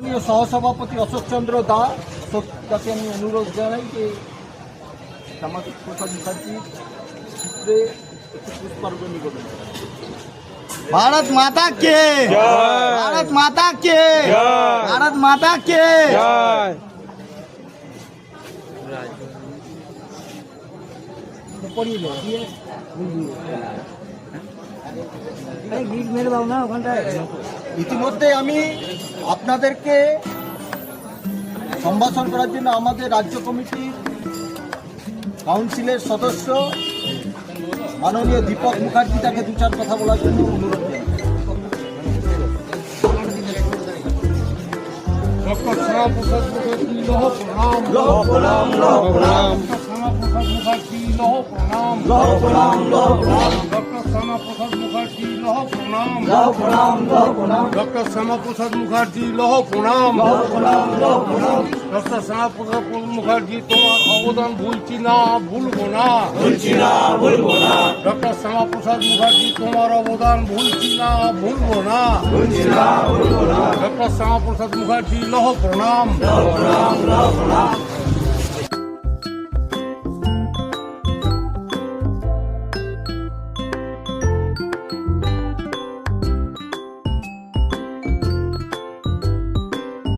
সহসভাপতি অশোক চন্দ্র দাকে আমি অনুরোধ জানাই যে শ্যামাপ্রসাদ মুখার্জির চিত্রে একটি পুষ্পার্ঘ্য নিবেদন। भारत माता के भारत माता के भारत माता के ইতিমধ্যে আমি আপনাদেরকে সম্ভাষণ করার জন্য আমাদের রাজ্য কমিটির কাউন্সিলের সদস্য মাননীয় দীপক মুখার্জি তাকে দু চার কথা বলার জন্য অনুরোধ জানাই। ডক্টর শ্যামাপ্রসাদ মুখার্জি লহ প্রণাম, লহ প্রণাম, লহ প্রণাম, শ্যামাপ্রসাদ মুখার্জি লহ প্রণাম, লহ প্রণাম, লহ প্রণাম, ডক্টর শ্যামাপ্রসাদ মুখার্জি লহ প্রণাম, লহ প্রণাম, লহ প্রণাম, ডক্টর শ্যামাপ্রসাদ মুখার্জি লহ প্রণাম, লহ প্রণাম, লহ প্রণাম, ডক্টর শ্যামাপ্রসাদ মুখার্জি তোমার অবদান ভুলছি না, ভুলবো না, ভুলছি না, ভুলবো না, ডক্টর শ্যামাপ্রসাদ মুখার্জি তোমার অবদান ভুলছি না, ভুলবো না, ভুলছি না, ভুলবো না, ডক্টর শ্যামাপ্রসাদ মুখার্জি লহ প্রণাম, লহ প্রণাম, লহ প্রণাম।